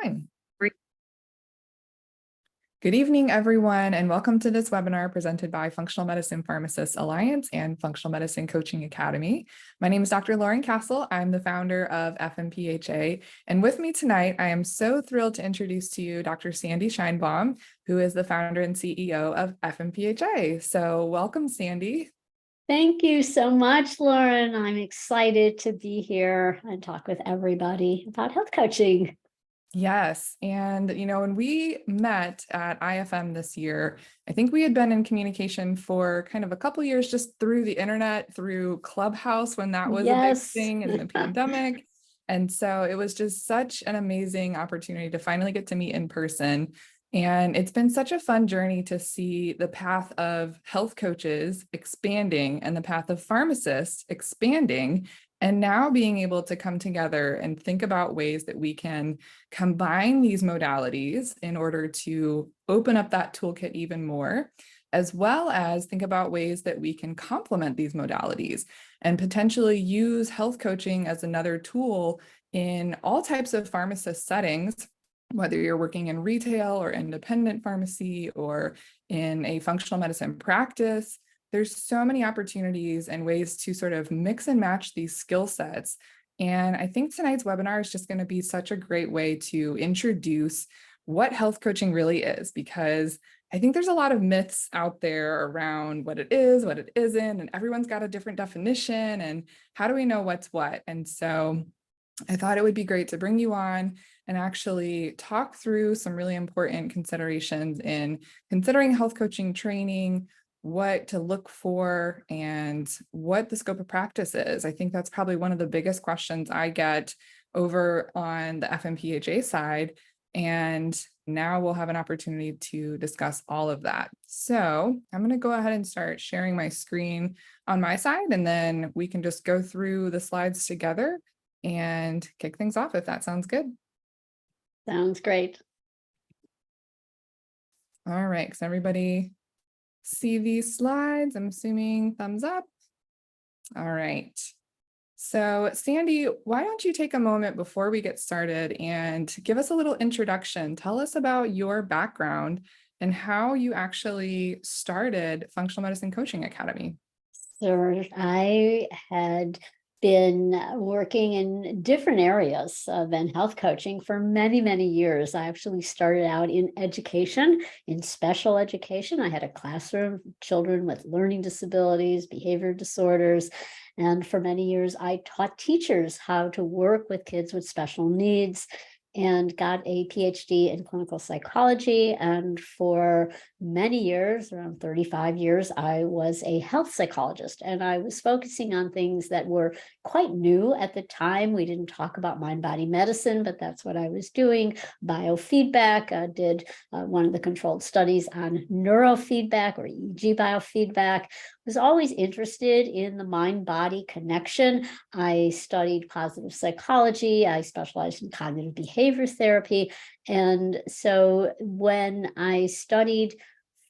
Fine. Good evening, everyone, and welcome to this webinar presented by Functional Medicine Pharmacists Alliance and Functional Medicine Coaching Academy. My name is Dr. Lauren Castle. I'm the founder of FMPhA, and with me tonight, I am so thrilled to introduce to you Dr. Sandra Scheinbaum, who is the founder and CEO of FMPhA. So welcome, Sandy. Thank you so much, Lauren. I'm excited to be here and talk with everybody about health coaching. Yes. And, when we met at IFM this year, I think we had been in communication for kind of a couple years just through the internet, through Clubhouse when that was a big thing in the pandemic. And so it was just such an amazing opportunity to finally get to meet in person. And it's been such a fun journey to see the path of health coaches expanding and the path of pharmacists expanding, and now being able to come together and think about ways that we can combine these modalities in order to open up that toolkit even more, as well as think about ways that we can complement these modalities and potentially use health coaching as another tool in all types of pharmacist settings, whether you're working in retail or independent pharmacy or in a functional medicine practice. There's so many opportunities and ways to sort of mix and match these skill sets. And I think tonight's webinar is just going to be such a great way to introduce what health coaching really is, because I think there's a lot of myths out there around what it is, what it isn't, and everyone's got a different definition, and how do we know what's what? And so I thought it would be great to bring you on and actually talk through some really important considerations in considering health coaching training, what to look for, and what the scope of practice is. I think that's probably one of the biggest questions I get over on the FMPhA side. And now we'll have an opportunity to discuss all of that. So I'm going to go ahead and start sharing my screen on my side, and then we can just go through the slides together and kick things off if that sounds good. Sounds great. All right, because everybody see these slides? I'm assuming thumbs up. All right. So Sandy, why don't you take a moment before we get started and give us a little introduction. Tell us about your background and how you actually started Functional Medicine Coaching Academy. Sure. I had been working in different areas than health coaching for many, many years. I actually started out in education, in special education. I had a classroom of children with learning disabilities, behavior disorders. And for many years, I taught teachers how to work with kids with special needs, and got a Ph.D. in clinical psychology. And for many years, around 35 years, I was a health psychologist, and I was focusing on things that were quite new at the time. We didn't talk about mind-body medicine, but that's what I was doing. Biofeedback, did one of the controlled studies on neurofeedback or EEG biofeedback. Was always interested in the mind-body connection. I studied positive psychology. I specialized in cognitive behavior therapy. And so when I studied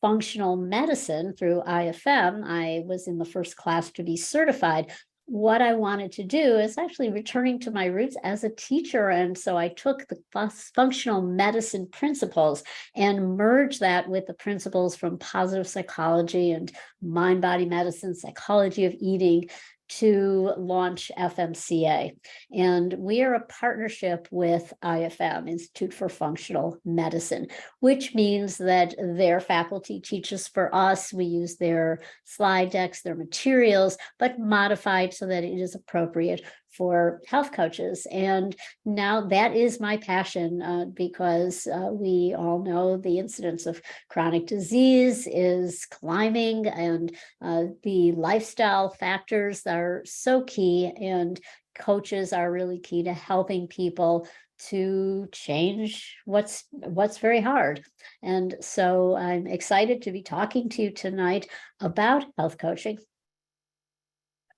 functional medicine through IFM, I was in the first class to be certified. What I wanted to do is actually returning to my roots as a teacher. And so I took the functional medicine principles and merged that with the principles from positive psychology and mind-body medicine, psychology of eating, to launch FMCA. And we are a partnership with IFM, Institute for Functional Medicine, which means that their faculty teaches for us. We use their slide decks, their materials, but modified so that it is appropriate for health coaches. And now that is my passion, because we all know the incidence of chronic disease is climbing, and the lifestyle factors are so key, and coaches are really key to helping people to change what's very hard. And so I'm excited to be talking to you tonight about health coaching.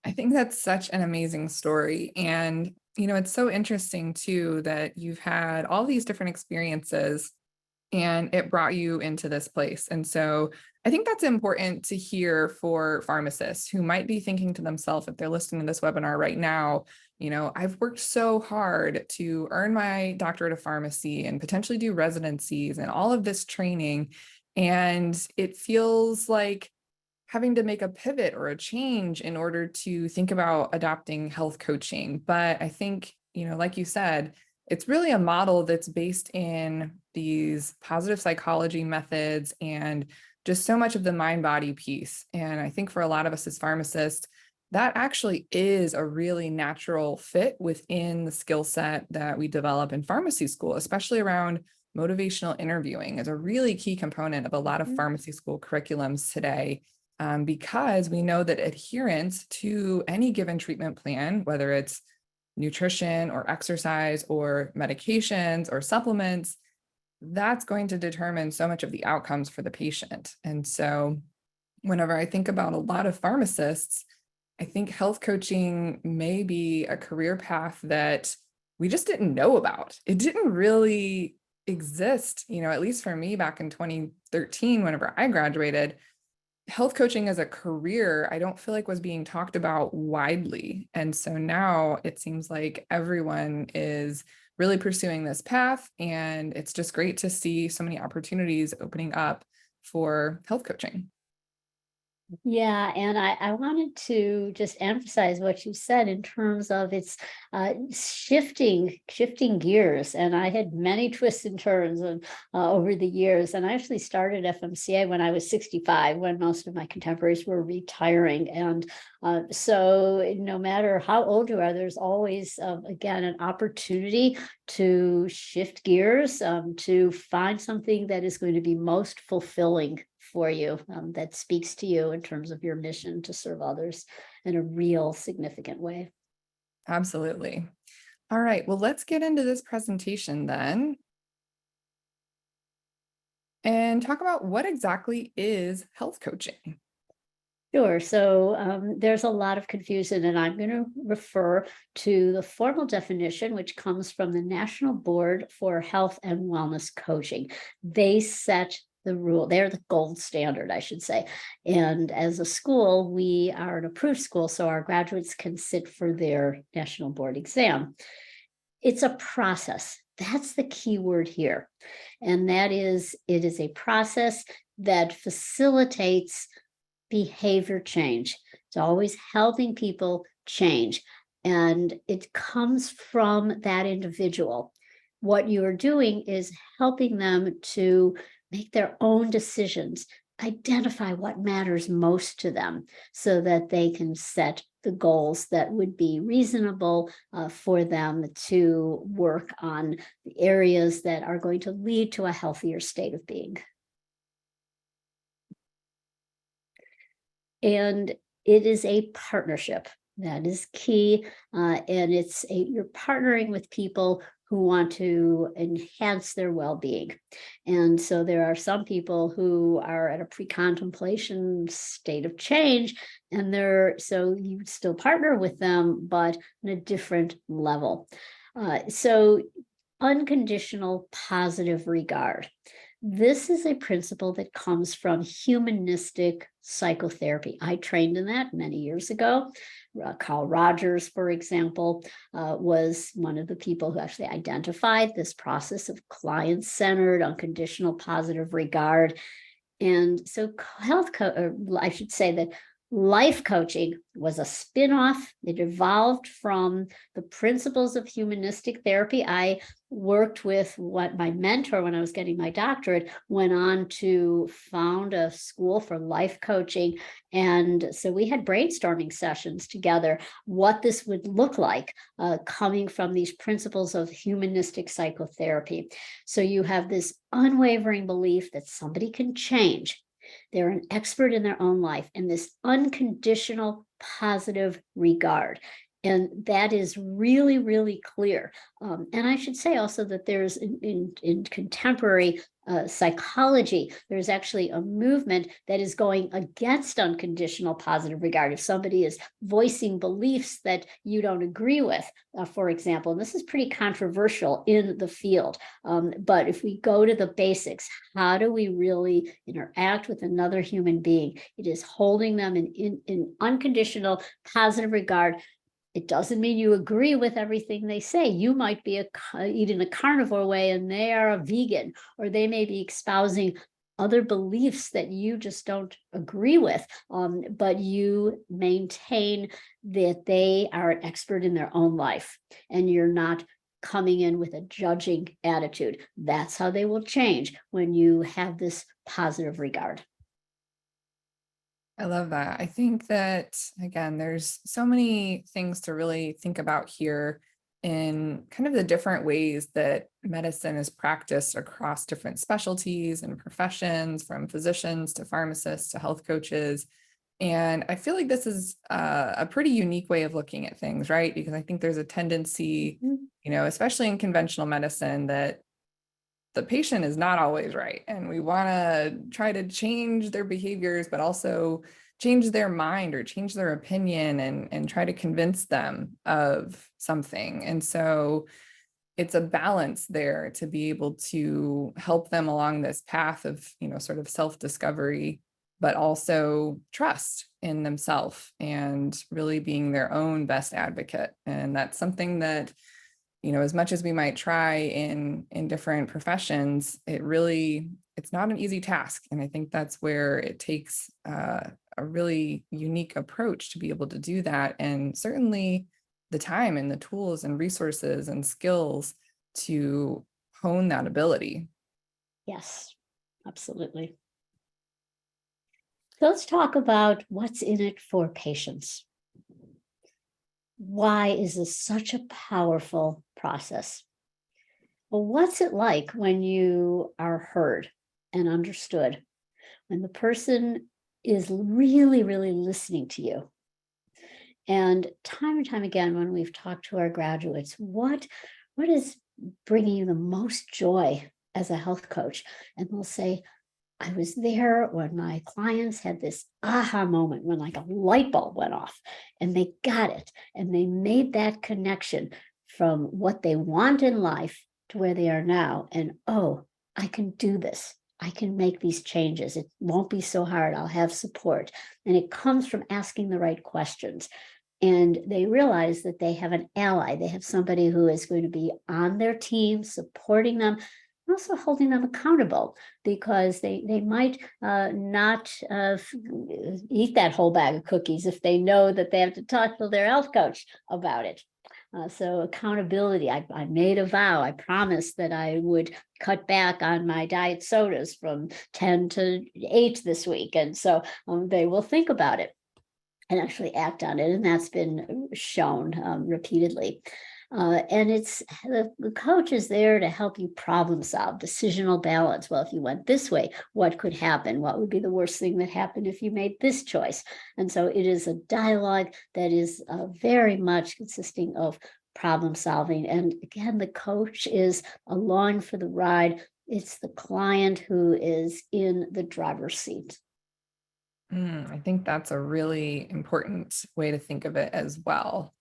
I think that's such an amazing story. And, it's so interesting too, that you've had all these different experiences and it brought you into this place. And so I think that's important to hear for pharmacists who might be thinking to themselves, if they're listening to this webinar right now, I've worked so hard to earn my doctorate of pharmacy and potentially do residencies and all of this training. And it feels like having to make a pivot or a change in order to think about adopting health coaching. But I think, like you said, it's really a model that's based in these positive psychology methods and just so much of the mind-body piece. And I think for a lot of us as pharmacists, that actually is a really natural fit within the skill set that we develop in pharmacy school, especially around motivational interviewing is a really key component of a lot of pharmacy school curriculums today, because we know that adherence to any given treatment plan, whether it's nutrition or exercise or medications or supplements, that's going to determine so much of the outcomes for the patient. And so whenever I think about a lot of pharmacists, I think health coaching may be a career path that we just didn't know about. It didn't really exist, at least for me back in 2013, whenever I graduated. Health coaching as a career, I don't feel like was being talked about widely. And so now it seems like everyone is really pursuing this path. And it's just great to see so many opportunities opening up for health coaching. Yeah, and I wanted to just emphasize what you said in terms of its shifting gears. And I had many twists and turns over the years. And I actually started FMCA when I was 65, when most of my contemporaries were retiring. And so no matter how old you are, there's always, again, an opportunity to shift gears, to find something that is going to be most fulfilling for you, that speaks to you in terms of your mission to serve others in a real significant way. Absolutely. All right, well, let's get into this presentation then and talk about what exactly is health coaching. Sure. So there's a lot of confusion, and I'm going to refer to the formal definition, which comes from the National Board for Health and Wellness Coaching. They set the rule. They're the gold standard, I should say. And as a school, we are an approved school, so our graduates can sit for their national board exam. It's a process. That's the key word here. And that is, it is a process that facilitates behavior change. It's always helping people change. And it comes from that individual. What you are doing is helping them to make their own decisions, identify what matters most to them so that they can set the goals that would be reasonable for them to work on the areas that are going to lead to a healthier state of being. And it is a partnership. That is key. And you're partnering with people who want to enhance their well-being. And so there are some people who are at a pre-contemplation state of change, and so you still partner with them, but on a different level. So unconditional positive regard. This is a principle that comes from humanistic psychotherapy. I trained in that many years ago. Carl Rogers, for example, was one of the people who actually identified this process of client-centered, unconditional positive regard. And so I should say that life coaching was a spin-off. It evolved from the principles of humanistic therapy. I worked with what my mentor, when I was getting my doctorate, went on to found a school for life coaching. And so we had brainstorming sessions together, what this would look like, coming from these principles of humanistic psychotherapy. So you have this unwavering belief that somebody can change. They're an expert in their own life, and this unconditional positive regard. And that is really, really clear. And I should say also that there's in contemporary psychology, there's actually a movement that is going against unconditional positive regard. If somebody is voicing beliefs that you don't agree with, for example, and this is pretty controversial in the field, but if we go to the basics, how do we really interact with another human being? It is holding them in unconditional positive regard, It doesn't mean you agree with everything they say. You might be eating a carnivore way and they are a vegan, or they may be espousing other beliefs that you just don't agree with, but you maintain that they are an expert in their own life and you're not coming in with a judging attitude. That's how they will change, when you have this positive regard. I love that. I think that, again, there's so many things to really think about here in kind of the different ways that medicine is practiced across different specialties and professions, from physicians to pharmacists to health coaches. And I feel like this is a pretty unique way of looking at things, right? Because I think there's a tendency, especially in conventional medicine, that the patient is not always right. And we want to try to change their behaviors, but also change their mind or change their opinion and try to convince them of something. And so it's a balance there to be able to help them along this path of, sort of self-discovery, but also trust in themselves and really being their own best advocate. And that's something that, as much as we might try in different professions, it's not an easy task. And I think that's where it takes a really unique approach to be able to do that. And certainly the time and the tools and resources and skills to hone that ability. Yes, absolutely. So let's talk about what's in it for patients. Why is this such a powerful process? Well, what's it like when you are heard and understood? When the person is really, really listening to you? And time again, when we've talked to our graduates, what is bringing you the most joy as a health coach? And they'll say, I was there when my clients had this aha moment, when like a light bulb went off and they got it and they made that connection from what they want in life to where they are now. And, oh, I can do this. I can make these changes. It won't be so hard. I'll have support. And it comes from asking the right questions. And they realize that they have an ally. They have somebody who is going to be on their team, supporting them, also holding them accountable, because they might not eat that whole bag of cookies if they know that they have to talk to their health coach about it. So accountability, I made a vow, I promised that I would cut back on my diet sodas from 10 to 8 this week. And so they will think about it and actually act on it. And that's been shown repeatedly. And it's the coach is there to help you problem solve, decisional balance. Well, if you went this way, what could happen? What would be the worst thing that happened if you made this choice? And so it is a dialogue that is very much consisting of problem solving. And again, the coach is along for the ride. It's the client who is in the driver's seat. I think that's a really important way to think of it as well.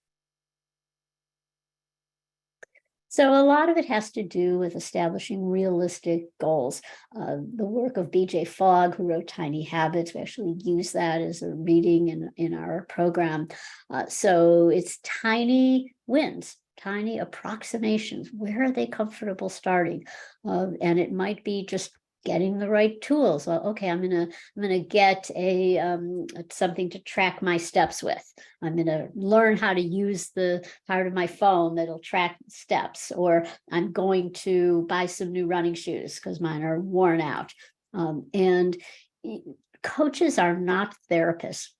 So a lot of it has to do with establishing realistic goals. The work of B.J. Fogg, who wrote Tiny Habits, we actually use that as a reading in our program. So it's tiny wins, tiny approximations. Where are they comfortable starting? And it might be just getting the right tools. Well, okay, I'm gonna get something to track my steps with. I'm gonna learn how to use the part of my phone that'll track steps, or I'm going to buy some new running shoes because mine are worn out. And coaches are not therapists,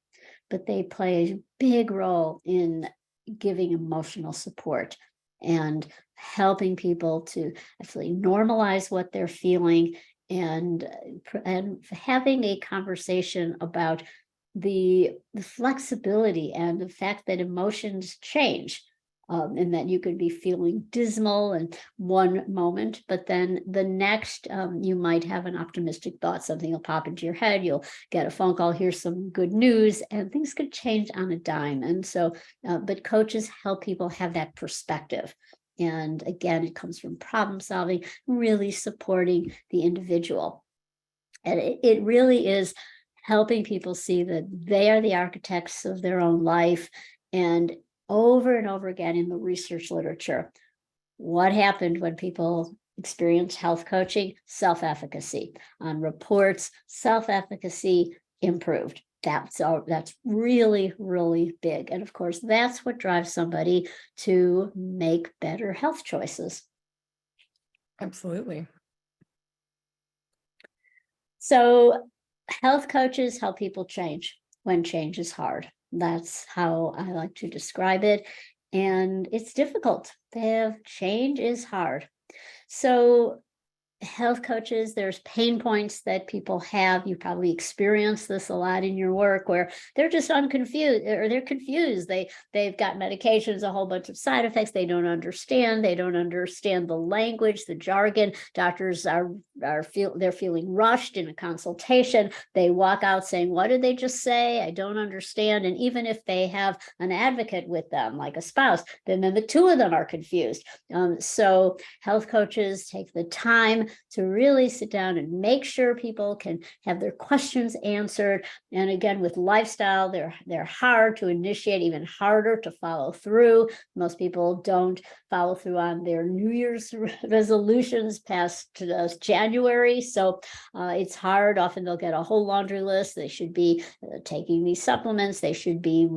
but they play a big role in giving emotional support and helping people to actually normalize what they're feeling, and having a conversation about the flexibility and the fact that emotions change, and that you could be feeling dismal in one moment, but then the next you might have an optimistic thought, something will pop into your head, you'll get a phone call, here's some good news, and things could change on a dime. And so, but coaches help people have that perspective. And again, it comes from problem solving, really supporting the individual. And it really is helping people see that they are the architects of their own life, and over and over again in the research literature. What happened when people experienced health coaching? Self-efficacy. On reports, self-efficacy improved. That's really, really big. And of course, that's what drives somebody to make better health choices. Absolutely. So health coaches help people change when change is hard. That's how I like to describe it. And it's difficult. Change is hard. So health coaches, there's pain points that people have. You probably experience this a lot in your work where they're just unconfused, or they're confused. They've got medications, a whole bunch of side effects they don't understand. They don't understand the language, the jargon. Doctors they're feeling rushed in a consultation. They walk out saying, what did they just say? I don't understand. And even if they have an advocate with them, like a spouse, then the two of them are confused. So health coaches take the time to really sit down and make sure people can have their questions answered. And again, with lifestyle, they're hard to initiate, even harder to follow through. Most people don't follow through on their New Year's resolutions past January. So it's hard. Often they'll get a whole laundry list. They should be taking these supplements. They should be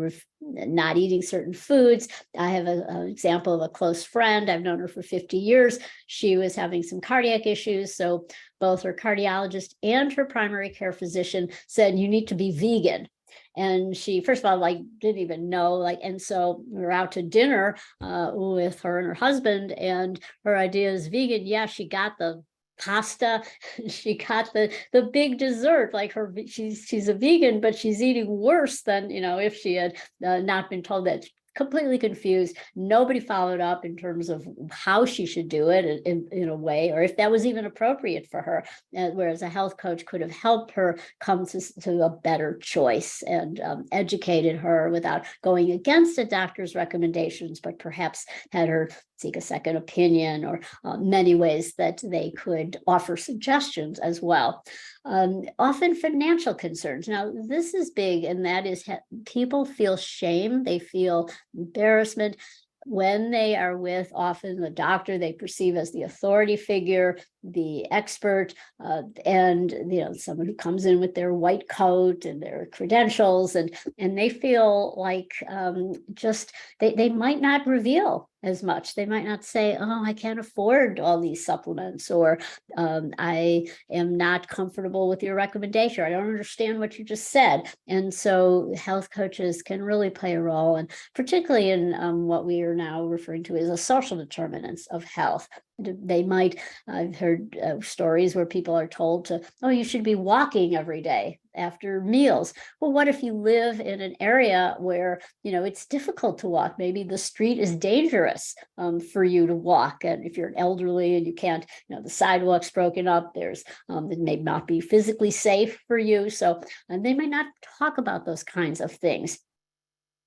not eating certain foods. I have an example of a close friend. I've known her for 50 years. She was having some cardiac issues. So both her cardiologist and her primary care physician said, you need to be vegan. And she, first of all, didn't even know, and so we were out to dinner with her and her husband, and her idea is vegan. Yeah, she got the pasta, she got the big dessert, she's a vegan, but she's eating worse than if she had not been told that. Completely confused. Nobody followed up in terms of how she should do it in a way, or if that was even appropriate for her. Whereas a health coach could have helped her come to a better choice and educated her without going against a doctor's recommendations, but perhaps had her seek a second opinion, or many ways that they could offer suggestions as well. Often financial concerns. Now, this is big, and that is people feel shame. They feel embarrassment when they are with often the doctor they perceive as the authority figure, the expert, and someone who comes in with their white coat and their credentials, and they feel like they might not reveal as much. They might not say, oh, I can't afford all these supplements, or I am not comfortable with your recommendation, or I don't understand what you just said. And so health coaches can really play a role, and particularly in what we are now referring to as a social determinants of health. They might, I've heard stories where people are told you should be walking every day after meals. Well, what if you live in an area where, it's difficult to walk? Maybe the street is dangerous for you to walk. And if you're elderly and you can't, the sidewalk's broken up, it may not be physically safe for you. So they might not talk about those kinds of things.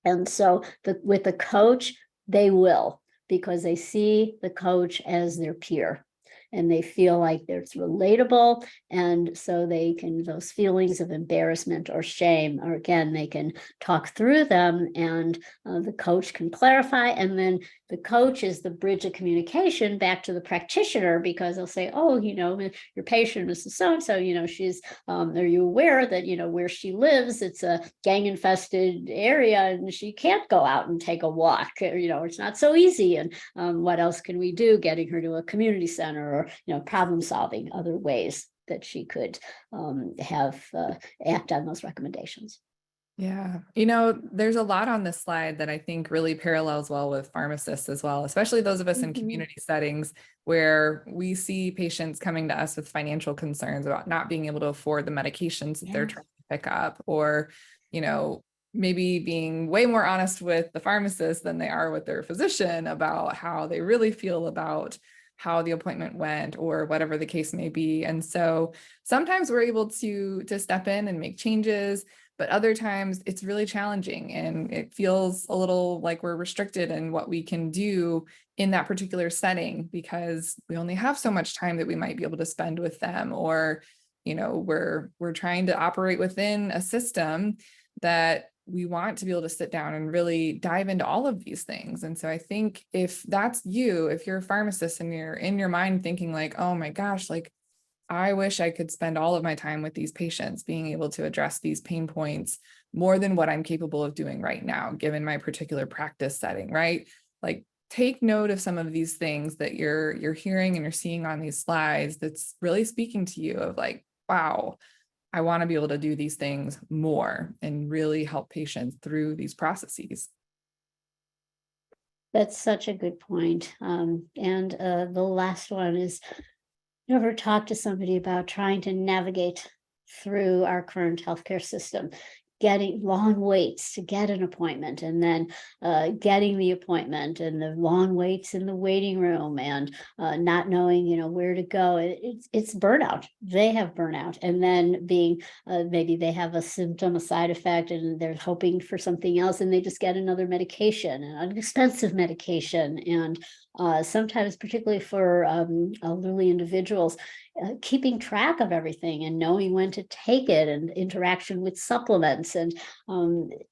And so with the coach, they will, because they see the coach as their peer, and they feel like it's relatable. And so those feelings of embarrassment or shame, or again, they can talk through them, and the coach can clarify. And then the coach is the bridge of communication back to the practitioner, because they'll say, oh, your patient is so-and-so, she's, are you aware that, where she lives, it's a gang infested area and she can't go out and take a walk, it's not so easy. And what else can we do? Getting her to a community center, or problem solving, other ways that she could act on those recommendations. Yeah. There's a lot on this slide that I think really parallels well with pharmacists as well, especially those of us in community settings where we see patients coming to us with financial concerns about not being able to afford the medications that they're trying to pick up, or, maybe being way more honest with the pharmacist than they are with their physician about how they really feel about how the appointment went, or whatever the case may be. And so sometimes we're able to step in and make changes, but other times it's really challenging, and it feels a little like we're restricted in what we can do in that particular setting, because we only have so much time that we might be able to spend with them, or we're trying to operate within a system that we want to be able to sit down and really dive into all of these things. And so I think if that's you, if you're a pharmacist and you're in your mind thinking like, oh my gosh, like I wish I could spend all of my time with these patients, being able to address these pain points more than what I'm capable of doing right now, given my particular practice setting, right? Like take note of some of these things that you're hearing and you're seeing on these slides that's really speaking to you of like, wow, I want to be able to do these things more and really help patients through these processes. That's such a good point. And the last one is, you ever talk to somebody about trying to navigate through our current healthcare system, getting long waits to get an appointment, and then getting the appointment, and the long waits in the waiting room, and not knowing, where to go. It's burnout. They have burnout, and then being maybe they have a symptom, a side effect, and they're hoping for something else, and they just get another medication, an expensive medication, and sometimes, particularly for elderly individuals, keeping track of everything and knowing when to take it, and interaction with supplements and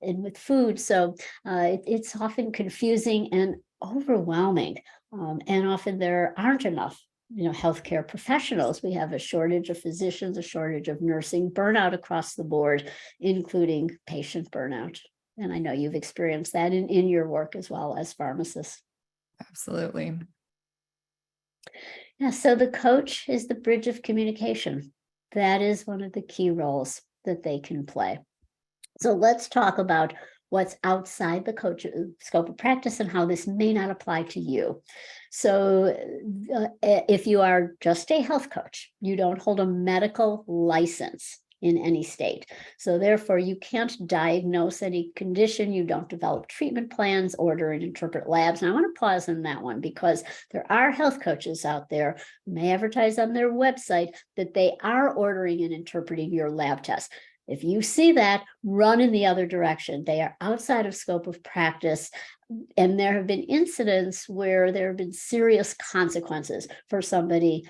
with food. So it's often confusing and overwhelming. And often there aren't enough healthcare professionals. We have a shortage of physicians, a shortage of nursing, burnout across the board, including patient burnout. And I know you've experienced that in your work as well as pharmacists. Absolutely. Yeah, so the coach is the bridge of communication. That is one of the key roles that they can play. So let's talk about what's outside the coach scope of practice and how this may not apply to you. So if you are just a health coach, you don't hold a medical license in any state. So therefore, you can't diagnose any condition. You don't develop treatment plans, order and interpret labs. And I want to pause on that one, because there are health coaches out there who may advertise on their website that they are ordering and interpreting your lab tests. If you see that, run in the other direction. They are outside of scope of practice. And there have been incidents where there have been serious consequences for somebody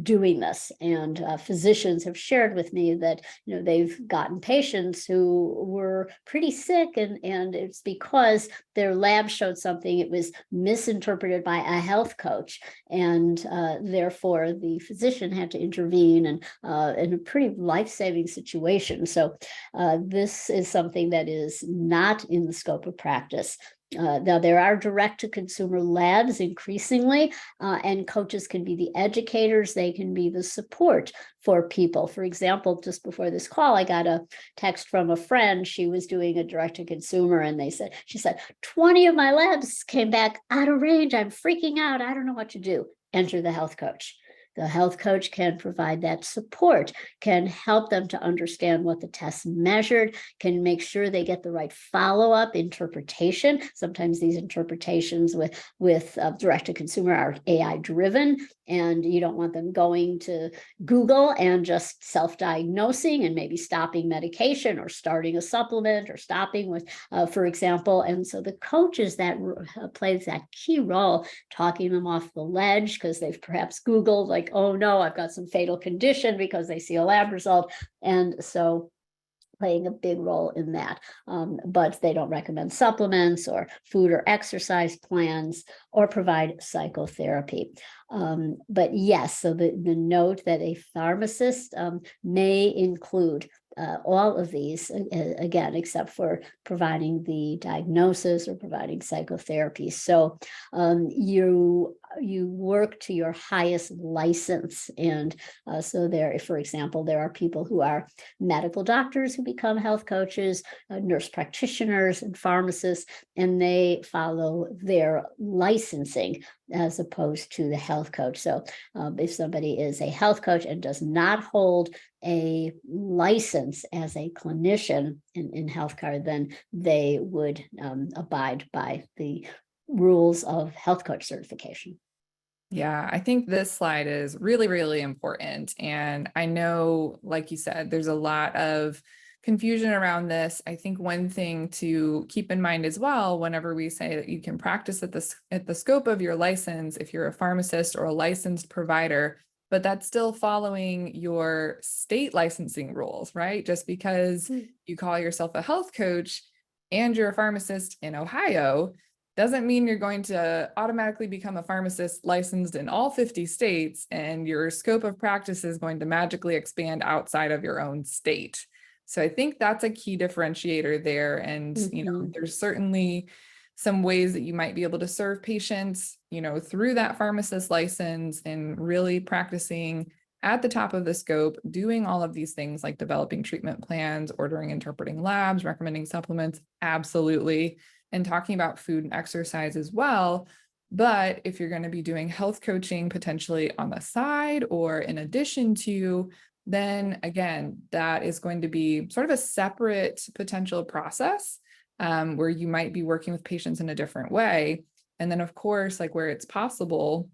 doing this, and physicians have shared with me that they've gotten patients who were pretty sick, and it's because their lab showed something. It was misinterpreted by a health coach, and therefore the physician had to intervene, and in a pretty life-saving situation. So this is something that is not in the scope of practice. Now, there are direct-to-consumer labs increasingly, and coaches can be the educators. They can be the support for people. For example, just before this call, I got a text from a friend. She was doing a direct-to-consumer, and she said, 20 of my labs came back out of range. I'm freaking out. I don't know what to do. Enter the health coach. The health coach can provide that support, can help them to understand what the test measured, can make sure they get the right follow-up interpretation. Sometimes these interpretations with direct-to-consumer are AI-driven, and you don't want them going to Google and just self-diagnosing and maybe stopping medication or starting a supplement or stopping with, for example. And so the coaches that plays that key role, talking them off the ledge because they've perhaps Googled like, oh no, I've got some fatal condition, because they see a lab result. And so playing a big role in that. But they don't recommend supplements or food or exercise plans or provide psychotherapy. But yes, so the note that a pharmacist may include all of these, again, except for providing the diagnosis or providing psychotherapy. So you work to your highest license. And so there, for example, there are people who are medical doctors who become health coaches, nurse practitioners and pharmacists, and they follow their licensing as opposed to the health coach. So if somebody is a health coach and does not hold a license as a clinician in healthcare, then they would abide by the rules of health coach certification. Yeah, I think this slide is really, really important. And I know, like you said, there's a lot of confusion around this. I think one thing to keep in mind as well, whenever we say that you can practice at the scope of your license, if you're a pharmacist or a licensed provider, but that's still following your state licensing rules, right? Just because you call yourself a health coach and you're a pharmacist in Ohio, doesn't mean you're going to automatically become a pharmacist licensed in all 50 states and your scope of practice is going to magically expand outside of your own state. So I think that's a key differentiator there. And, there's certainly some ways that you might be able to serve patients, through that pharmacist license and really practicing at the top of the scope, doing all of these things like developing treatment plans, ordering, interpreting labs, recommending supplements, absolutely, and talking about food and exercise as well. But if you're going to be doing health coaching potentially on the side or in addition to, then again, that is going to be sort of a separate potential process where you might be working with patients in a different way. And then, of course, like where it's possible,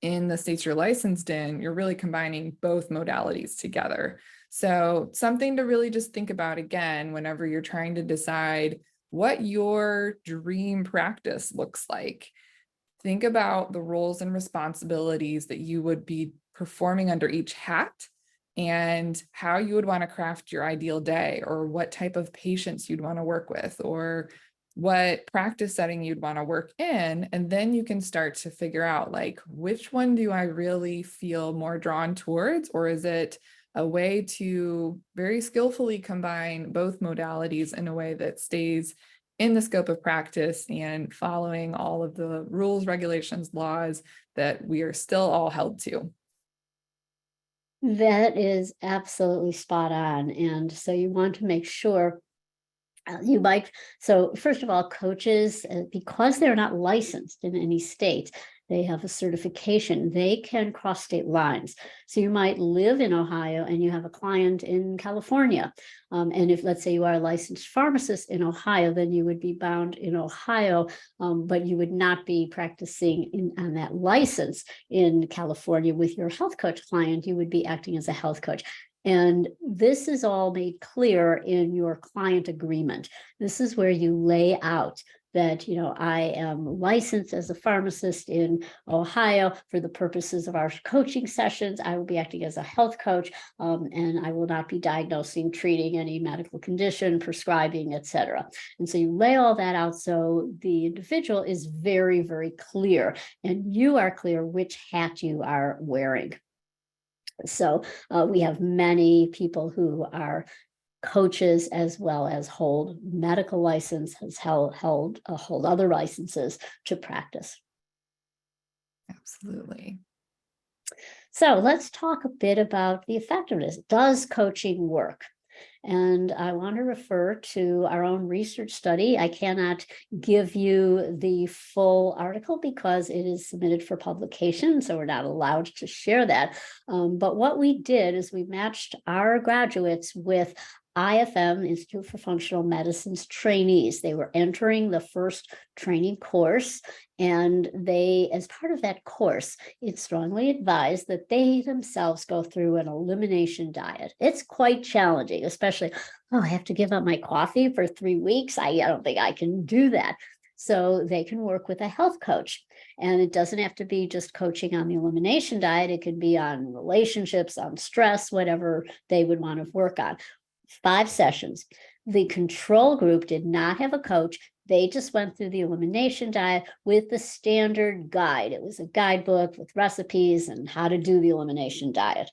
in the states you're licensed in, you're really combining both modalities together. So something to really just think about again, whenever you're trying to decide what your dream practice looks like. Think about the roles and responsibilities that you would be performing under each hat and how you would want to craft your ideal day, or what type of patients you'd want to work with, or what practice setting you'd want to work in. And then you can start to figure out like, which one do I really feel more drawn towards? Or is it a way to very skillfully combine both modalities in a way that stays in the scope of practice and following all of the rules, regulations, laws that we are still all held to? That is absolutely spot on. And so you want to make sure so first of all, coaches, because they're not licensed in any state, they have a certification, they can cross state lines. So you might live in Ohio and you have a client in California. And if, let's say, you are a licensed pharmacist in Ohio, then you would be bound in Ohio, but you would not be practicing on that license in California with your health coach client. You would be acting as a health coach. And this is all made clear in your client agreement. This is where you lay out that, I am licensed as a pharmacist in Ohio for the purposes of our coaching sessions. I will be acting as a health coach, and I will not be diagnosing, treating any medical condition, prescribing, etc. And so you lay all that out so the individual is very, very clear, and you are clear which hat you are wearing. So we have many people who are coaches as well as hold medical licenses, hold other licenses to practice. Absolutely. So let's talk a bit about the effectiveness. Does coaching work? And I want to refer to our own research study. I cannot give you the full article because it is submitted for publication, so we're not allowed to share that. But what we did is we matched our graduates with IFM, Institute for Functional Medicine's trainees. They were entering the first training course, and they, as part of that course, it's strongly advised that they themselves go through an elimination diet. It's quite challenging, especially, I have to give up my coffee for 3 weeks. I don't think I can do that. So they can work with a health coach. And it doesn't have to be just coaching on the elimination diet. It can be on relationships, on stress, whatever they would want to work on. 5 sessions. The control group did not have a coach. They just went through the elimination diet with the standard guide. It was a guidebook with recipes and how to do the elimination diet.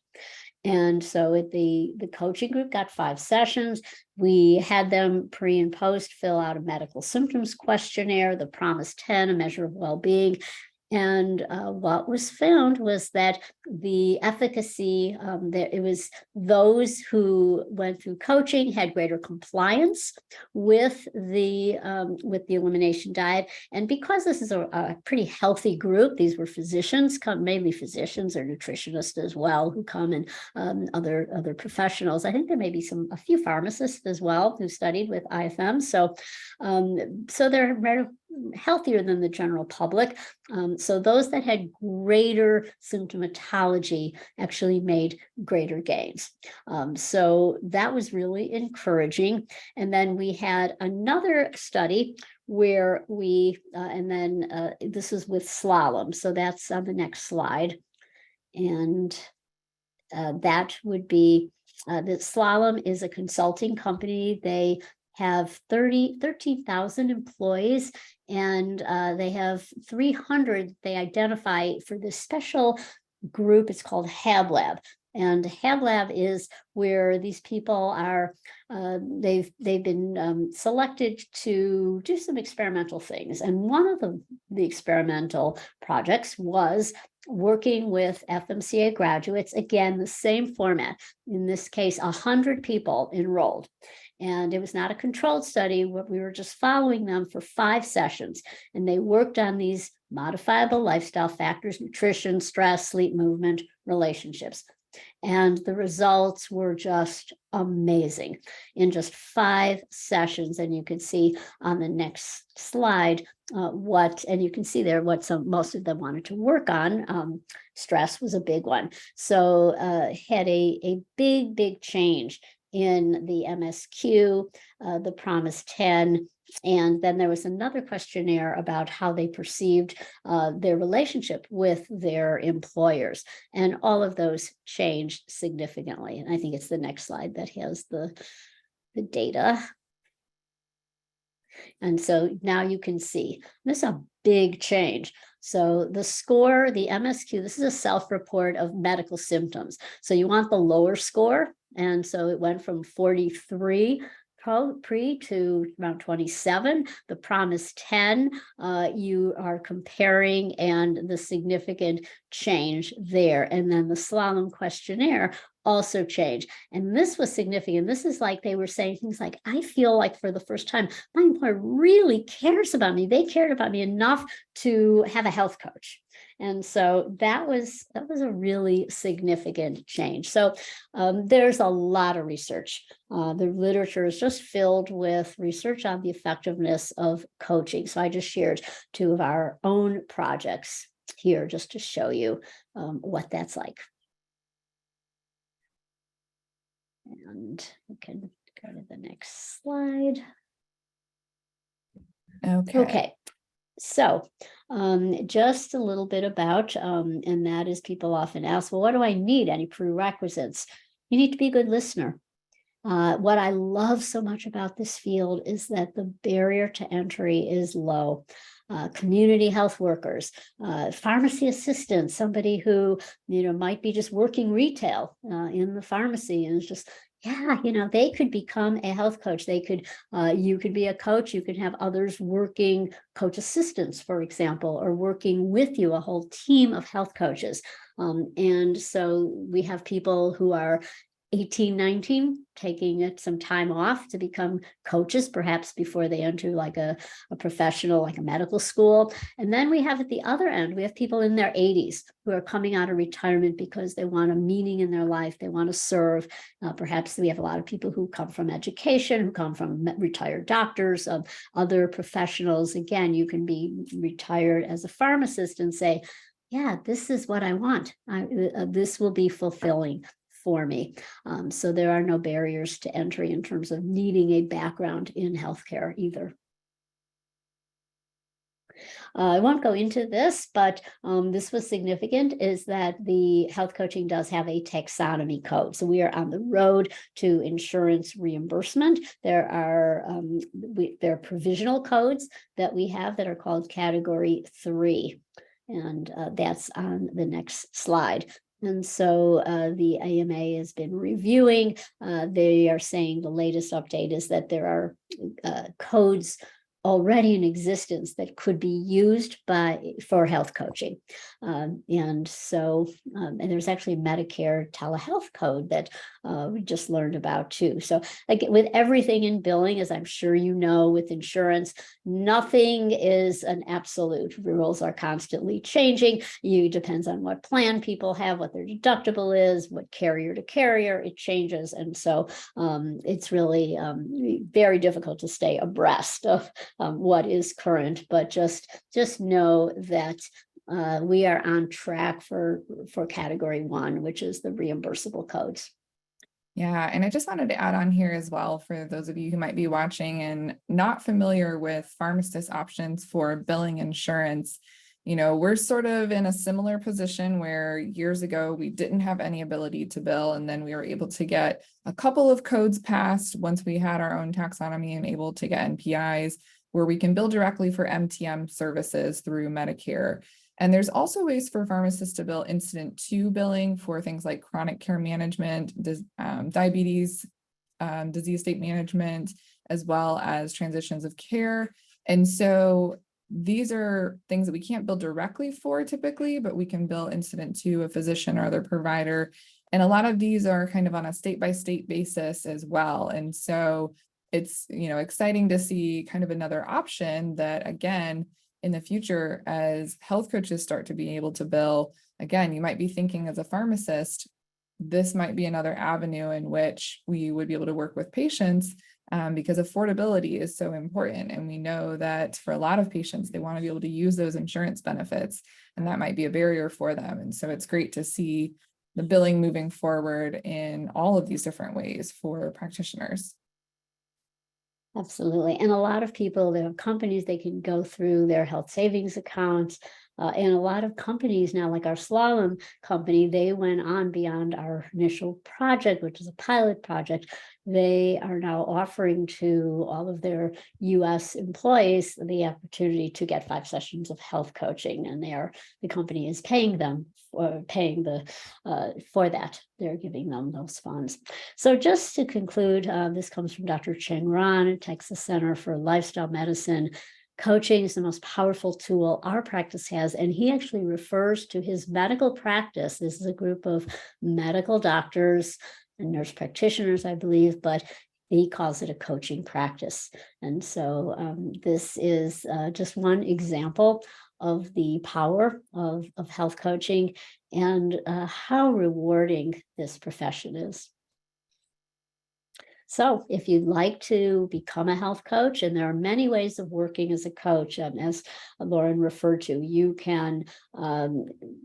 And so the coaching group got 5 sessions. We had them pre and post fill out a medical symptoms questionnaire, the Promise 10, a measure of well-being. And what was found was that the efficacy, it was those who went through coaching had greater compliance with the elimination diet. And because this is a pretty healthy group, these were physicians, mainly physicians or nutritionists as well, who come, and other professionals. I think there may be a few pharmacists as well who studied with IFM. So they're healthier than the general public. So those that had greater symptomatology actually made greater gains. So that was really encouraging. And then we had another study where this is with Slalom. So that's on the next slide. And that would be that Slalom is a consulting company. They have 13,000 employees, and they have 300 they identify for this special group. It's called Hab Lab. And Hab Lab is where these people are, they've been selected to do some experimental things. And one of the experimental projects was working with FMCA graduates. Again, the same format. In this case, 100 people enrolled. And it was not a controlled study. We were just following them for 5 sessions. And they worked on these modifiable lifestyle factors: nutrition, stress, sleep, movement, relationships. And the results were just amazing in just 5 sessions. And you can see on the next slide and you can see there what most of them wanted to work on. Stress was a big one. So had a big change in the MSQ, the Promise 10. And then there was another questionnaire about how they perceived their relationship with their employers. And all of those changed significantly. And I think it's the next slide that has the data. And so now you can see this is a big change. So the score, the MSQ, this is a self-report of medical symptoms. So you want the lower score. And so it went from 43 pre to around 27. The Promise 10, you are comparing and the significant change there. And then the slalom questionnaire also changed. And this was significant. This is like they were saying things like, I feel like for the first time, my employer really cares about me. They cared about me enough to have a health coach. And so that was a really significant change. So there's a lot of research. The literature is just filled with research on the effectiveness of coaching. So I just shared 2 of our own projects here just to show you what that's like. And we can go to the next slide. Okay. So just a little bit about, and that is people often ask, well, what do I need? Any prerequisites? You need to be a good listener. What I love so much about this field is that the barrier to entry is low. Community health workers, pharmacy assistants, somebody who, might be just working retail in the pharmacy and is just, they could become a health coach. They could, you could be a coach. You could have others working, coach assistants, for example, or working with you, a whole team of health coaches. And so we have people who are 18, 19, taking some time off to become coaches, perhaps before they enter like a professional, like a medical school. And then we have at the other end, we have people in their 80s who are coming out of retirement because they want a meaning in their life. They want to serve. Perhaps we have a lot of people who come from education, who come from retired doctors, other professionals. Again, you can be retired as a pharmacist and say, yeah, this is what I want. This will be fulfilling for me. So there are no barriers to entry in terms of needing a background in healthcare either. I won't go into this, but this was significant, is that the health coaching does have a taxonomy code. So we are on the road to insurance reimbursement. There are provisional codes that we have that are called Category 3. And that's on the next slide. And so the AMA has been reviewing. They are saying the latest update is that there are codes already in existence that could be used for health coaching. And so and there's actually a Medicare telehealth code that we just learned about too. So like with everything in billing, as I'm sure you know, with insurance, nothing is an absolute. Rules are constantly changing. It depends on what plan people have, what their deductible is, what carrier to carrier, it changes. And so it's really very difficult to stay abreast of what is current, but just know that we are on track for Category 1, which is the reimbursable codes. Yeah, and I just wanted to add on here as well, for those of you who might be watching and not familiar with pharmacist options for billing insurance, we're sort of in a similar position where years ago we didn't have any ability to bill, and then we were able to get a couple of codes passed once we had our own taxonomy and able to get NPIs where we can bill directly for MTM services through Medicare. And there's also ways for pharmacists to bill incident to billing for things like chronic care management, diabetes, disease state management, as well as transitions of care. And so these are things that we can't bill directly for typically, but we can bill incident to a physician or other provider. And a lot of these are kind of on a state-by-state basis as well. And so it's, exciting to see kind of another option that, again, in the future, as health coaches start to be able to bill, again, you might be thinking as a pharmacist, this might be another avenue in which we would be able to work with patients, because affordability is so important. And we know that for a lot of patients, they want to be able to use those insurance benefits, and that might be a barrier for them. And so it's great to see the billing moving forward in all of these different ways for practitioners. Absolutely. And a lot of people, there are companies, they can go through their health savings accounts. And a lot of companies now, like our Slalom company, they went on beyond our initial project, which is a pilot project. They are now offering to all of their US employees the opportunity to get 5 sessions of health coaching, and the company is paying them for for that. They're giving them those funds. So just to conclude, this comes from Dr. Cheng Ran at Texas Center for Lifestyle Medicine. Coaching is the most powerful tool our practice has, and he actually refers to his medical practice. This is a group of medical doctors and nurse practitioners, I believe, but he calls it a coaching practice. And so this is just one example of the power of health coaching and how rewarding this profession is. So if you'd like to become a health coach, and there are many ways of working as a coach, as Lauren referred to, you can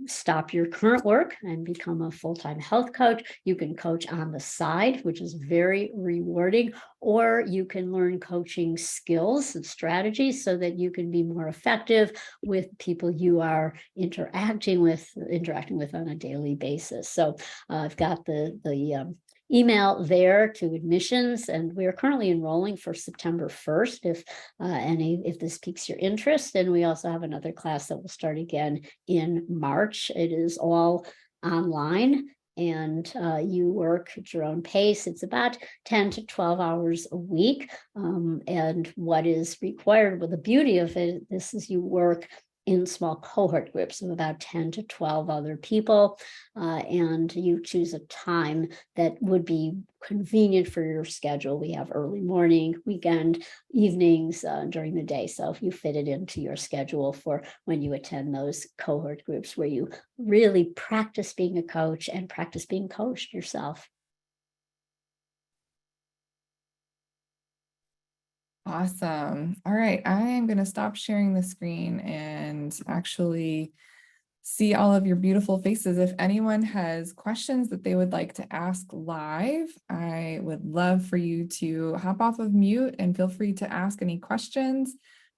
stop your current work and become a full-time health coach. You can coach on the side, which is very rewarding, or you can learn coaching skills and strategies so that you can be more effective with people you are interacting with on a daily basis. So I've got the email there to admissions, and we are currently enrolling for September 1st if this piques your interest. And we also have another class that will start again in March. It is all online, and you work at your own pace. It's about 10 to 12 hours a week. And what is required, well, the beauty of it, this is you work in small cohort groups of about 10 to 12 other people, and you choose a time that would be convenient for your schedule. We have early morning, weekend, evenings, during the day. So if you fit it into your schedule for when you attend those cohort groups where you really practice being a coach and practice being coached yourself. Awesome. All right, I am going to stop sharing the screen and actually see all of your beautiful faces. If anyone has questions that they would like to ask live, I would love for you to hop off of mute and feel free to ask any questions.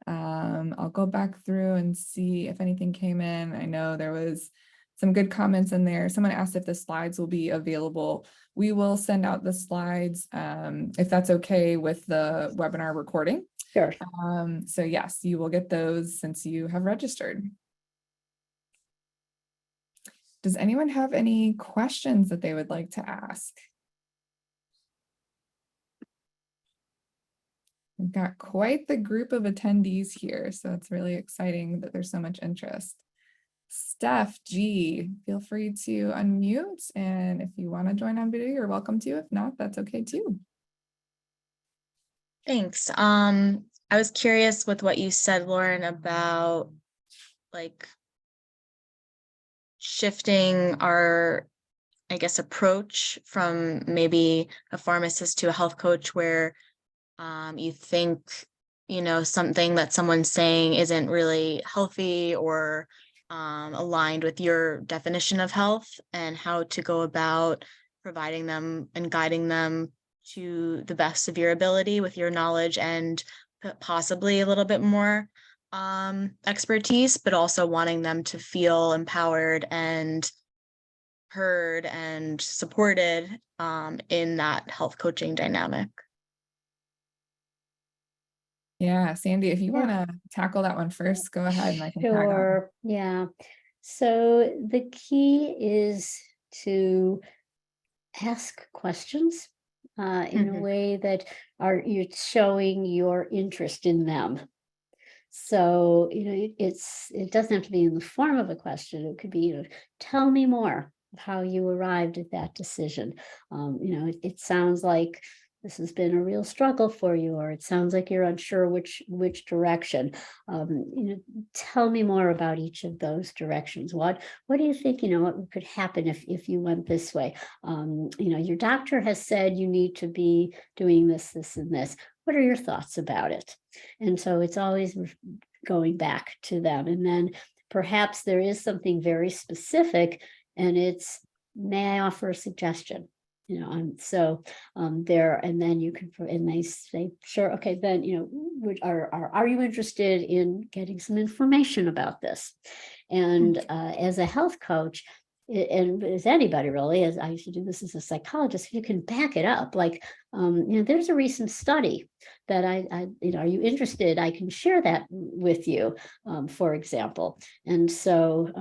I'll go back through and see if anything came in. I know there was some good comments in there. Someone asked if the slides will be available. We will send out the slides if that's okay with the webinar recording. Sure. So yes, you will get those since you have registered. Does anyone have any questions that they would like to ask? We've got quite the group of attendees here, so it's really exciting that there's so much interest. Steph G, feel free to unmute, and if you want to join on video, you're welcome to. If not, that's okay too. Thanks. I was curious with what you said, Lauren, about like shifting our, I guess, approach from maybe a pharmacist to a health coach where you think, something that someone's saying isn't really healthy or aligned with your definition of health, and how to go about providing them and guiding them to the best of your ability with your knowledge and possibly a little bit more expertise, but also wanting them to feel empowered and heard and supported in that health coaching dynamic. Yeah, Sandy, if you Yeah. want to tackle that one first, go ahead and I can tag on. Sure. Yeah. So the key is to ask questions in a Mhm. way that you're showing your interest in them. So, it doesn't have to be in the form of a question. It could be, tell me more of how you arrived at that decision. It sounds like this has been a real struggle for you, or it sounds like you're unsure which direction. Tell me more about each of those directions. What do you think, what could happen if you went this way? Your doctor has said you need to be doing this, this, and this. What are your thoughts about it? And so it's always going back to them. And then perhaps there is something very specific, and it's, may I offer a suggestion? There, and then you can, and they say, sure, okay, then, are you interested in getting some information about this? And as a health coach, and as anybody really, as I used to do this as a psychologist, you can back it up. Like, there's a recent study that are you interested? I can share that with you, for example. And so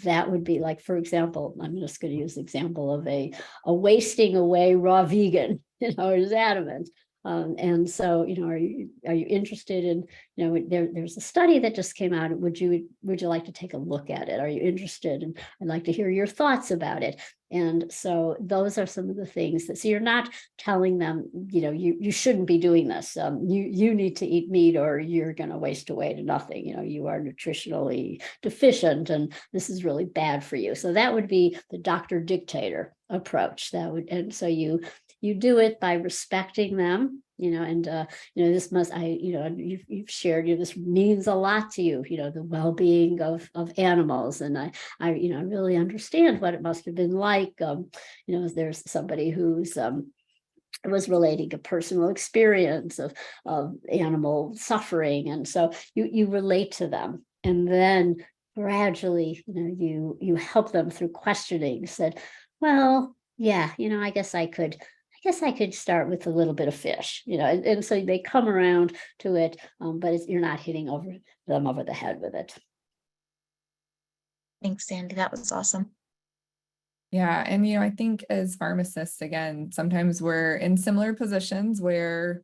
that would be like, for example, I'm just going to use the example of a wasting away raw vegan, is adamant. And so, are you interested in, there's a study that just came out. Would you like to take a look at it? Are you interested? And I'd like to hear your thoughts about it. And so those are some of the things so you're not telling them, you shouldn't be doing this. You need to eat meat or you're going to waste away to nothing. You are nutritionally deficient and this is really bad for you. So that would be the doctor dictator approach. And so you do it by respecting them, and this must, you've shared, this means a lot to you, the well-being of animals. And I really understand what it must have been like. There's somebody who's was relating a personal experience of animal suffering. And so you relate to them. And then gradually, you help them through questioning, said, well, yeah, I guess I could start with a little bit of fish, and so they come around to it, but you're not hitting them over the head with it. Thanks, Sandy. That was awesome. Yeah. And, I think as pharmacists, again, sometimes we're in similar positions where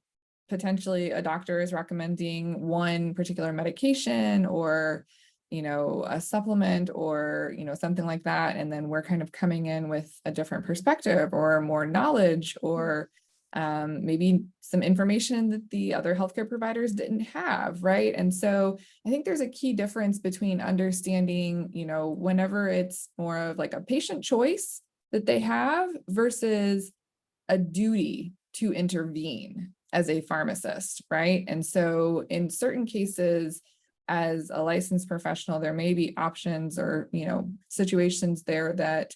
potentially a doctor is recommending one particular medication or, a supplement or, something like that. And then we're kind of coming in with a different perspective or more knowledge or maybe some information that the other healthcare providers didn't have, right? And so I think there's a key difference between understanding, whenever it's more of like a patient choice that they have versus a duty to intervene as a pharmacist, right? And so in certain cases, as a licensed professional, there may be options or, situations there that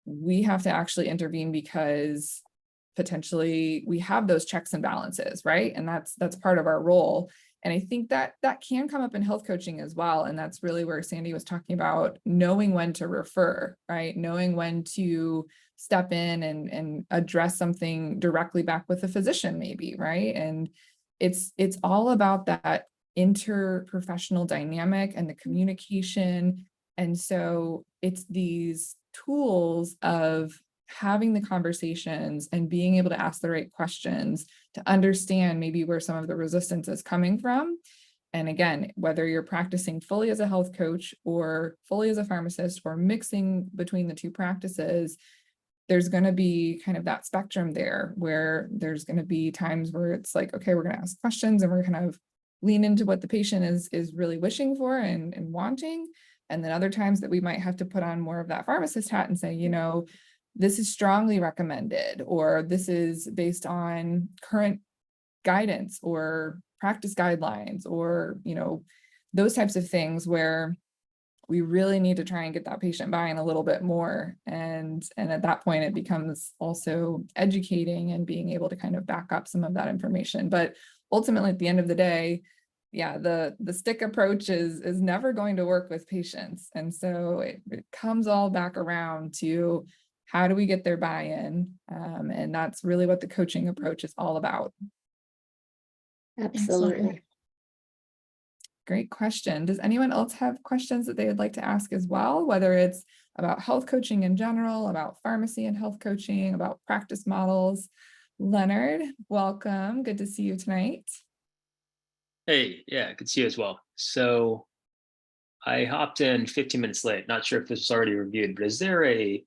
we have to actually intervene because potentially we have those checks and balances, right? And that's part of our role. And I think that can come up in health coaching as well. And that's really where Sandy was talking about knowing when to refer, right? Knowing when to step in and address something directly back with a physician, maybe, right? And it's all about that interprofessional dynamic and the communication. And so it's these tools of having the conversations and being able to ask the right questions to understand maybe where some of the resistance is coming from. And again, whether you're practicing fully as a health coach or fully as a pharmacist or mixing between the two practices, there's going to be kind of that spectrum there where there's going to be times where it's like, okay, we're going to ask questions and we're kind of lean into what the patient is really wishing for and wanting. And then other times that we might have to put on more of that pharmacist hat and say, this is strongly recommended, or this is based on current guidance or practice guidelines, or, those types of things where we really need to try and get that patient buy-in a little bit more. And at that point, it becomes also educating and being able to kind of back up some of that information. But ultimately, at the end of the day, yeah, the stick approach is never going to work with patients. And so it comes all back around to how do we get their buy-in? And that's really what the coaching approach is all about. Absolutely. Great question. Does anyone else have questions that they would like to ask as well, whether it's about health coaching in general, about pharmacy and health coaching, about practice models? Leonard, welcome. Good to see you tonight. Hey, yeah, good to see you as well. So I hopped in 15 minutes late. Not sure if this was already reviewed, but is there a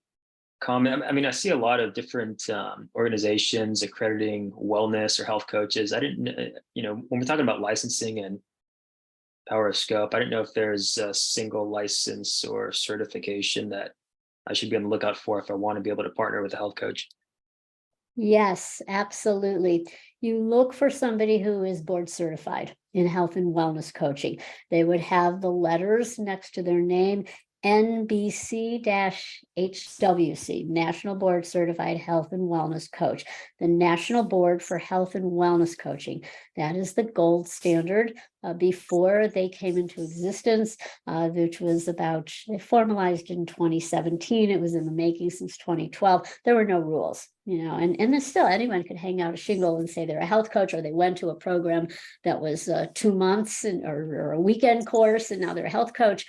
common? I mean, I see a lot of different organizations accrediting wellness or health coaches. I didn't, when we're talking about licensing and power of scope, I didn't know if there's a single license or certification that I should be on the lookout for if I want to be able to partner with a health coach. Yes, absolutely. You look for somebody who is board certified in health and wellness coaching. They would have the letters next to their name, NBC-HWC, National Board Certified Health and Wellness Coach, the National Board for Health and Wellness Coaching. That is the gold standard. Before they came into existence, which was they formalized in 2017. It was in the making since 2012. There were no rules, and then still anyone could hang out a shingle and say they're a health coach, or they went to a program that was 2 months or a weekend course, and now they're a health coach.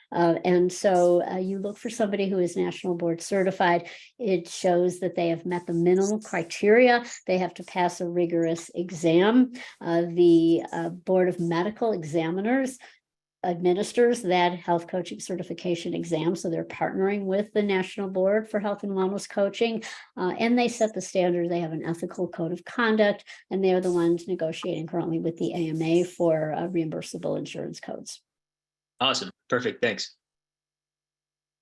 And so you look for somebody who is national board certified. It shows that they have met the minimum criteria. They have to pass a rigorous exam. The Board of Medical Examiners administers that health coaching certification exam. So they're partnering with the National Board for Health and Wellness Coaching, and they set the standards. They have an ethical code of conduct, and they're the ones negotiating currently with the AMA for reimbursable insurance codes. Awesome. Perfect. Thanks.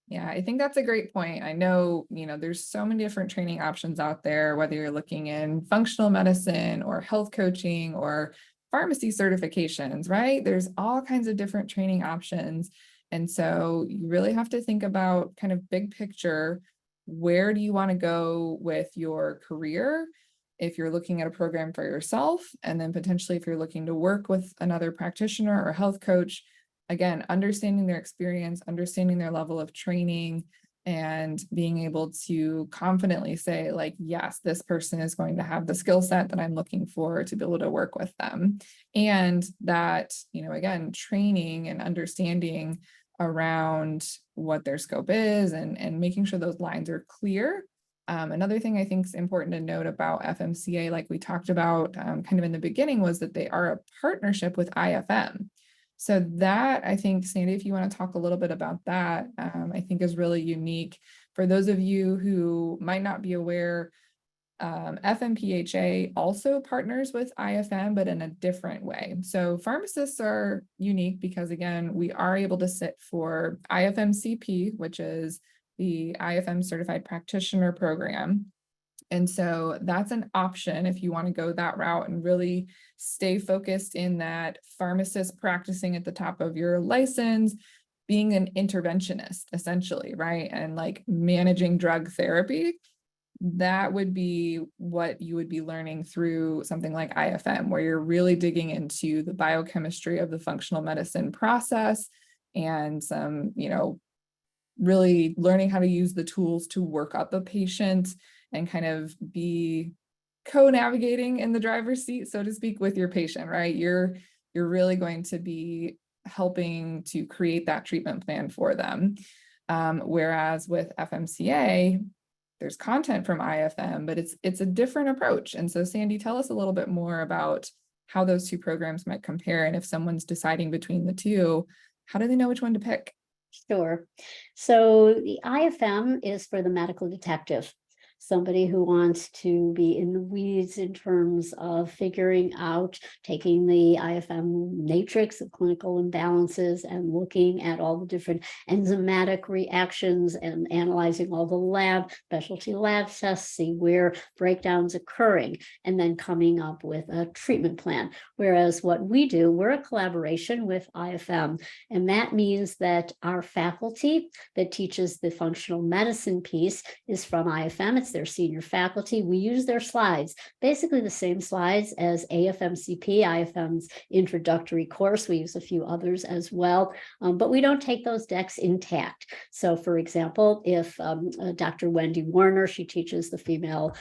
Yeah, I think that's a great point. I know, there's so many different training options out there, whether you're looking in functional medicine or health coaching or pharmacy certifications, right? There's all kinds of different training options. And so you really have to think about kind of big picture, where do you want to go with your career? If you're looking at a program for yourself, and then potentially if you're looking to work with another practitioner or health coach, again, understanding their experience, understanding their level of training, and being able to confidently say, like, yes, this person is going to have the skill set that I'm looking for to be able to work with them. And that, again, training and understanding around what their scope is and making sure those lines are clear. Another thing I think is important to note about FMCA, like we talked about kind of in the beginning, was that they are a partnership with IFM. So that, I think, Sandy, if you want to talk a little bit about that, I think is really unique. For those of you who might not be aware, FMPhA also partners with IFM, but in a different way. So pharmacists are unique because, again, we are able to sit for IFMCP, which is the IFM Certified Practitioner Program. And so that's an option if you want to go that route and really stay focused in that pharmacist practicing at the top of your license, being an interventionist, essentially, right? And like managing drug therapy. That would be what you would be learning through something like IFM, where you're really digging into the biochemistry of the functional medicine process and some, really learning how to use the tools to work up a patient and kind of be co-navigating in the driver's seat, so to speak, with your patient, right? You're really going to be helping to create that treatment plan for them. Whereas with FMCA, there's content from IFM, but it's a different approach. And so Sandy, tell us a little bit more about how those two programs might compare. And if someone's deciding between the two, how do they know which one to pick? Sure. So the IFM is for the medical detective, somebody who wants to be in the weeds in terms of figuring out, taking the IFM matrix of clinical imbalances and looking at all the different enzymatic reactions and analyzing all the specialty lab tests, see where breakdowns occurring, and then coming up with a treatment plan. Whereas what we do, we're a collaboration with IFM, and that means that our faculty that teaches the functional medicine piece is from IFM. students, they're senior faculty. We use their slides, basically the same slides as AFMCP, IFM's introductory course. We use a few others as well, but we don't take those decks intact. So for example, if Dr. Wendy Warner, she teaches the female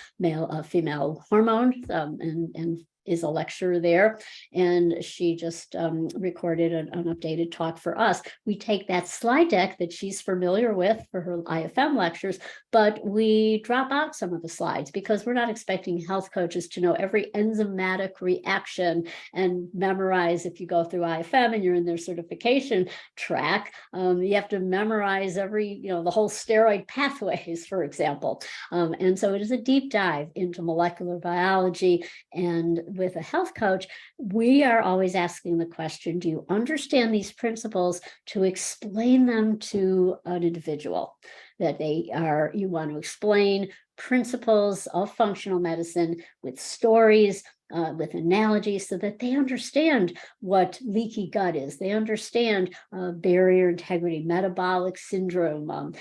hormones and is a lecturer there, and she just recorded an updated talk for us. We take that slide deck that she's familiar with for her IFM lectures, but we drop out some of the slides because we're not expecting health coaches to know every enzymatic reaction and memorize. If you go through IFM and you're in their certification track, you have to memorize every, the whole steroid pathways, for example. And so it is a deep dive into molecular biology. And with a health coach, we are always asking the question, do you understand these principles, to explain them to an individual? That you want to explain principles of functional medicine with stories, with analogies, so that they understand what leaky gut is. They understand barrier integrity, metabolic syndrome.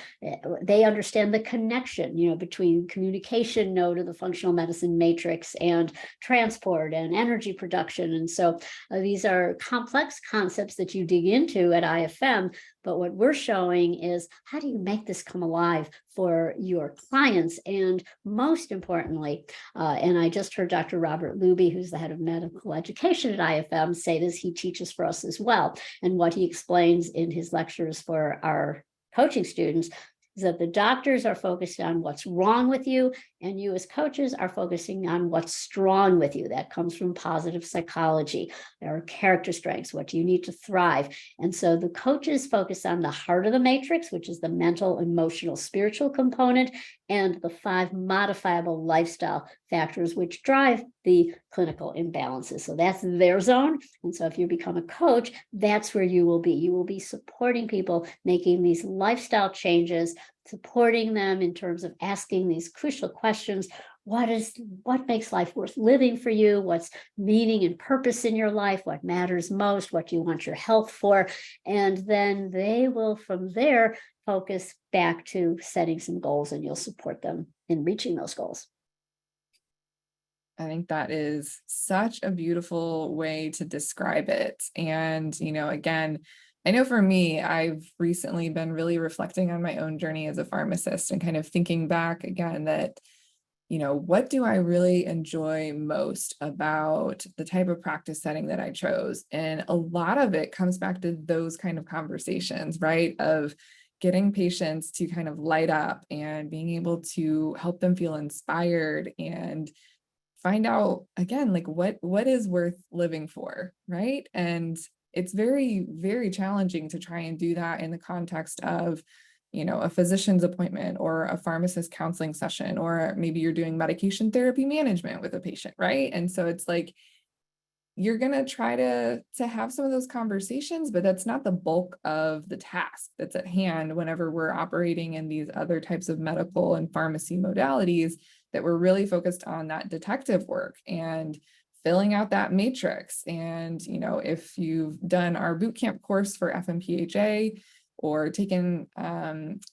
They understand the connection, between communication node of the functional medicine matrix and transport and energy production. And so these are complex concepts that you dig into at IFM. But what we're showing is, how do you make this come alive for your clients? And most importantly, and I just heard Dr. Robert Luby, who's the head of medical education at IFM, say this. He teaches for us as well. And what he explains in his lectures for our coaching students is that the doctors are focused on what's wrong with you, and you as coaches are focusing on what's strong with you. That comes from positive psychology. There are character strengths. What do you need to thrive? And so the coaches focus on the heart of the matrix, which is the mental, emotional, spiritual component, and the 5 modifiable lifestyle factors which drive the clinical imbalances. So that's their zone. And so if you become a coach, that's where you will be. You will be supporting people making these lifestyle changes, supporting them in terms of asking these crucial questions. What makes life worth living for you? What's meaning and purpose in your life? What matters most? What do you want your health for? And then they will, from there, focus back to setting some goals, and you'll support them in reaching those goals. I think that is such a beautiful way to describe it. And, again, I know for me, I've recently been really reflecting on my own journey as a pharmacist and kind of thinking back again that, what do I really enjoy most about the type of practice setting that I chose? And a lot of it comes back to those kind of conversations, right? Of getting patients to kind of light up and being able to help them feel inspired and find out again, like what is worth living for, right? And it's very, very challenging to try and do that in the context of, a physician's appointment or a pharmacist counseling session, or maybe you're doing medication therapy management with a patient, right? And so it's like, you're going to try to have some of those conversations, but that's not the bulk of the task that's at hand whenever we're operating in these other types of medical and pharmacy modalities, that we're really focused on that detective work and filling out that matrix. And, if you've done our bootcamp course for FMPhA or taken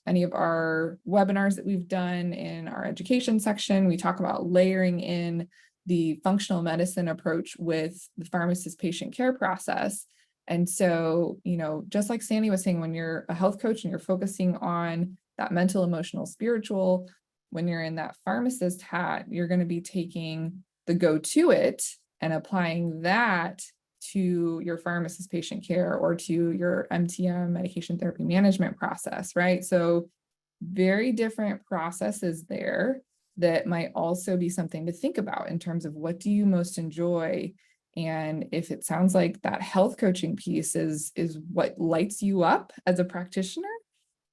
any of our webinars that we've done in our education section, we talk about layering in the functional medicine approach with the pharmacist patient care process. And so, just like Sandy was saying, when you're a health coach and you're focusing on that mental, emotional, spiritual, when you're in that pharmacist hat, you're going to be taking the go to it and applying that to your pharmacist patient care or to your MTM medication therapy management process, right? So very different processes there that might also be something to think about in terms of what do you most enjoy. And if it sounds like that health coaching piece is what lights you up as a practitioner,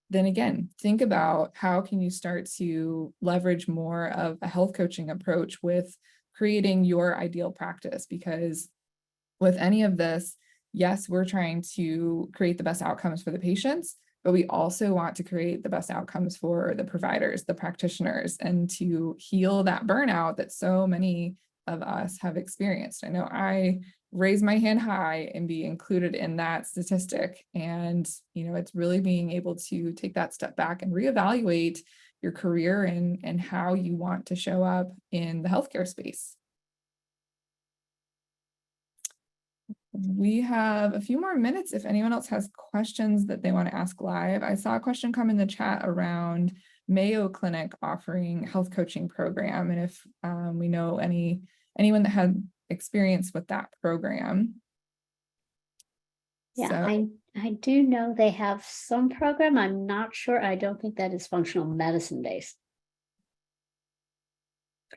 then again, think about how can you start to leverage more of a health coaching approach with creating your ideal practice. Because with any of this, yes, we're trying to create the best outcomes for the patients, but we also want to create the best outcomes for the providers, the practitioners, and to heal that burnout that so many of us have experienced. I know I raise my hand high and be included in that statistic. And, it's really being able to take that step back and reevaluate your career and how you want to show up in the healthcare space. We have a few more minutes if anyone else has questions that they want to ask live. I saw a question come in the chat around Mayo Clinic offering health coaching program, and if we know anyone that had experience with that program. Yeah, So, I do know they have some program. I'm not sure. I don't think that is functional medicine based.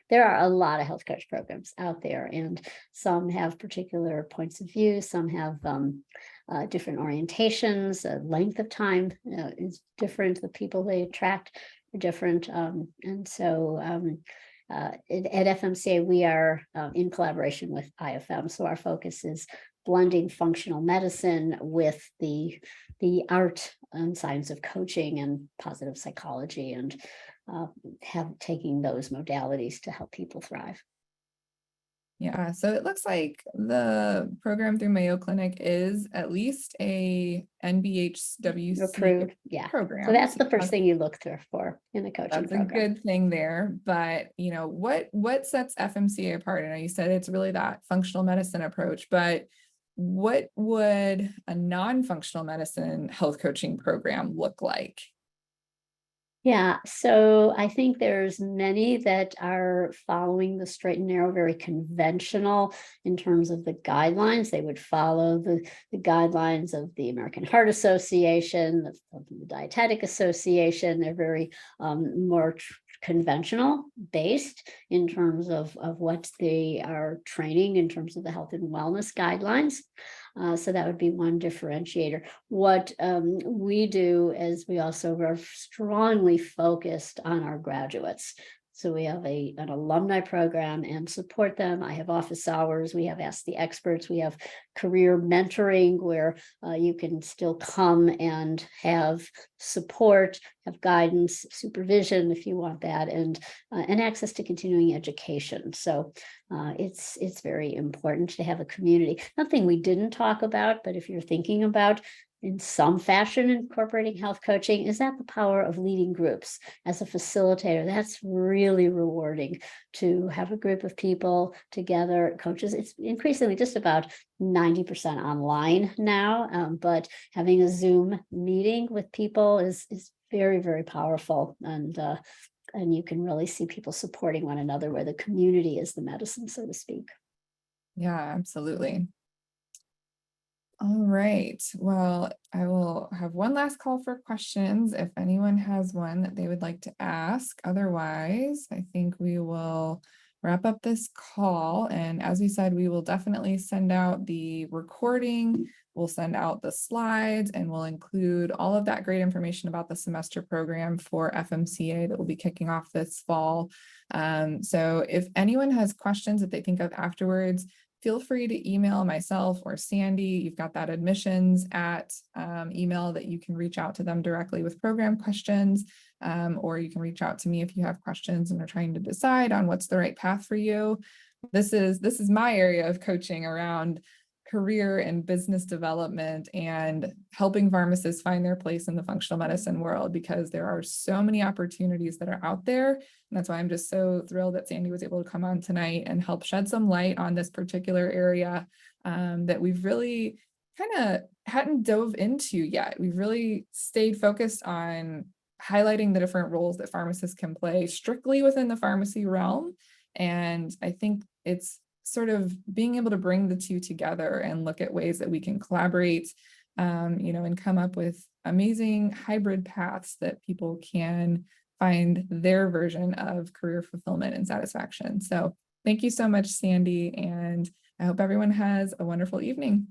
There are a lot of health coach programs out there, and some have particular points of view. Some have different orientations. Length of time is different. The people they attract are different. And so at FMCA, we are in collaboration with IFM. So our focus is blending functional medicine with the art and science of coaching and positive psychology, and taking those modalities to help people thrive. yeah, so it looks like the program through Mayo Clinic is at least a NBHWC Approved, yeah. program. So that's the first thing you look for in the coaching That's a program. good thing there. But what sets FMCA apart? I know you said it's really that functional medicine approach, but what would a non-functional medicine health coaching program look like? Yeah, so I think there's many that are following the straight and narrow, very conventional in terms of the guidelines. They would follow the guidelines of the American Heart Association, of the Dietetic Association. They're very more conventional based in terms of what they are training in terms of the health and wellness guidelines. So that would be one differentiator. What we do is we also are strongly focused on our graduates. So we have an alumni program and support them. I have office hours. We have Ask the Experts. We have career mentoring where you can still come and have support, have guidance, supervision if you want that, and access to continuing education. So it's very important to have a community. Nothing we didn't talk about, but if you're thinking about in some fashion incorporating health coaching, is that the power of leading groups as a facilitator. That's really rewarding to have a group of people together, coaches. It's increasingly just about 90% online now, but having a Zoom meeting with people is very, very powerful. And you can really see people supporting one another where the community is the medicine, so to speak. Yeah, absolutely. All right. Well, I will have one last call for questions if anyone has one that they would like to ask. Otherwise, I think we will wrap up this call. And as we said, we will definitely send out the recording. We'll send out the slides, and we'll include all of that great information about the semester program for FMCA that will be kicking off this fall. So if anyone has questions that they think of afterwards, feel free to email myself or Sandy. You've got that admissions at email that you can reach out to them directly with program questions, or you can reach out to me if you have questions and are trying to decide on what's the right path for you. This is my area of coaching around career and business development and helping pharmacists find their place in the functional medicine world, because there are so many opportunities that are out there. And that's why I'm just so thrilled that Sandy was able to come on tonight and help shed some light on this particular area that we've really kind of hadn't dove into yet. We've really stayed focused on highlighting the different roles that pharmacists can play strictly within the pharmacy realm. And I think it's sort of being able to bring the two together and look at ways that we can collaborate, and come up with amazing hybrid paths that people can find their version of career fulfillment and satisfaction. So thank you so much, Sandy, and I hope everyone has a wonderful evening.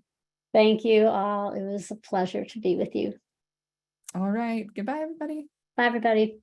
Thank you all. It was a pleasure to be with you. All right. Goodbye, everybody. Bye, everybody.